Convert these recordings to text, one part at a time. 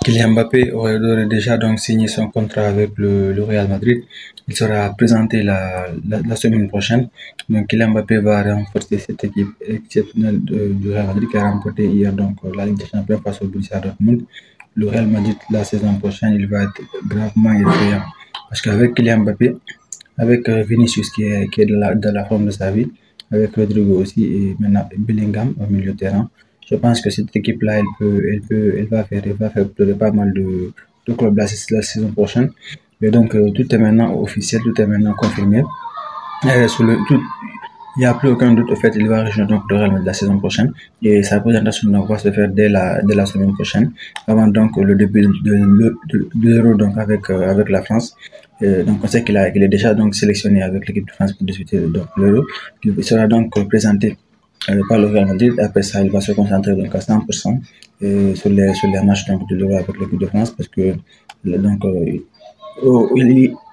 Kylian Mbappé aurait déjà donc signé son contrat avec le Real Madrid. Il sera présenté la semaine prochaine. Donc Kylian Mbappé va renforcer cette équipe exceptionnelle du Real Madrid qui a remporté hier donc la Ligue des Champions face au Borussia Dortmund. Le Real Madrid la saison prochaine, il va être gravement effrayant parce qu'avec Kylian Mbappé, avec Vinicius qui est de la forme de sa vie, avec Rodrigo aussi et maintenant Bellingham au milieu de terrain. Je pense que cette équipe-là, elle va faire pleurer pas mal de clubs la saison prochaine. Et donc, tout est maintenant officiel, tout est maintenant confirmé. Il n'y a plus aucun doute au fait, il va rejoindre donc le Real Madrid la saison prochaine. Et sa présentation donc, va se faire dès la semaine prochaine, avant donc le début de l'Euro donc avec la France. Donc on sait qu'il est déjà donc sélectionné avec l'équipe de France pour disputer donc l'Euro. Il sera donc présenté par le Real Madrid. Après ça, il va se concentrer donc à 100% sur les matchs donc, de l'Euro avec l'équipe de France parce que donc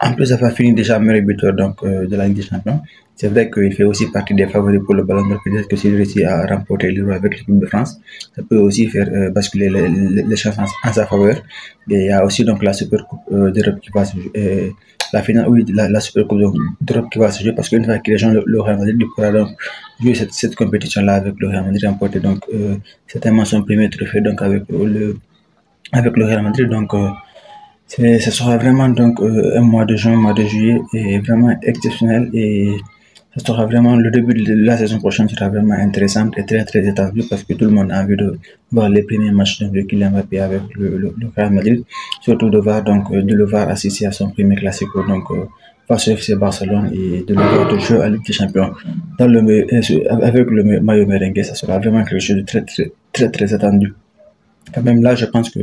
en plus d'avoir fini déjà meilleur buteur donc, de la Ligue des Champions, c'est vrai qu'il fait aussi partie des favoris pour le Ballon d'Or. Peut-être que s'il réussit à remporter l'Euro avec l'équipe de France, ça peut aussi faire basculer les chances en sa faveur. Et il y a aussi donc la Super Coupe d'Europe qui va se jouer. La finale, oui, la Super Coupe d'Europe qui va se jouer parce qu'une fois qu'il rejoint le Real Madrid, il pourra donc jouer cette compétition-là avec le Real Madrid, remporter donc certainement son premier trophée donc avec le Real Madrid. Donc, ce sera vraiment donc un mois de juin, un mois de juillet et vraiment exceptionnel et ce sera vraiment le début de la saison prochaine sera vraiment intéressant et très très étendu parce que tout le monde a envie de voir les premiers matchs de Kylian Mbappé avec le Real Madrid, surtout de le voir assister à son premier classico donc face au FC Barcelone et de le voir de jouer à Ligue des Champions avec le maillot merengue, ça sera vraiment quelque chose de très très très très attendu. Quand même là, je pense que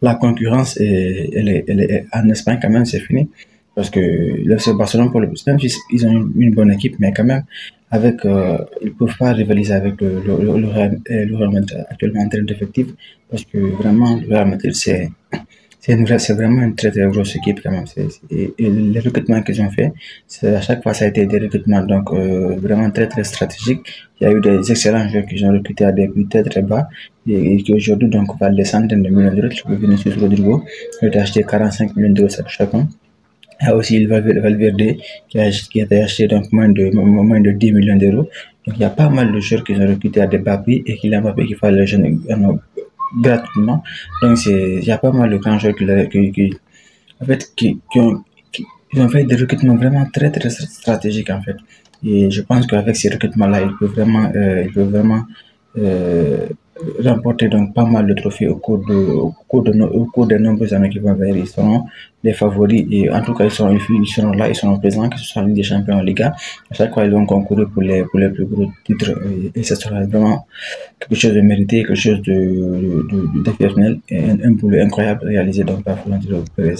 la concurrence, elle est en Espagne quand même, c'est fini. Parce que le FC Barcelone, même s'ils ont une bonne équipe, mais quand même, ils ne peuvent pas rivaliser avec le Real Madrid actuellement en termes d'effectifs. Parce que vraiment, le Real Madrid, c'est vraiment une très très grosse équipe quand même. Et les recrutements qu'ils ont fait, à chaque fois ça a été des recrutements donc vraiment très très stratégiques. Il y a eu des excellents joueurs qui ont recrutés à des prix très très bas et qui aujourd'hui donc valent des centaines de millions d'euros. Je peux venir sur Rodrigo, qui a été acheté 45 millions d'euros chacun. Il y a aussi Valverde qui a été acheté donc moins de 10 millions d'euros. Donc il y a pas mal de joueurs qui ont recrutés à des bas prix et qui n'ont pas qu'il faut les jeunes gratuitement. Donc il y a pas mal de grands joueurs en fait, ils ont fait des recrutements vraiment très très stratégiques en fait. Et je pense qu'avec ces recrutements-là, ils peuvent vraiment euh, remporter donc pas mal de trophées au cours des nombreuses années qui vont venir. Ils seront les favoris et en tout cas ils seront là, ils seront présents, que ce soit en Ligue des Champions en Liga. À chaque fois, ils vont concourir pour les plus gros titres et ce sera vraiment quelque chose de mérité, quelque chose d'exceptionnel et un boulot incroyable réalisé donc par Florentino Pérez.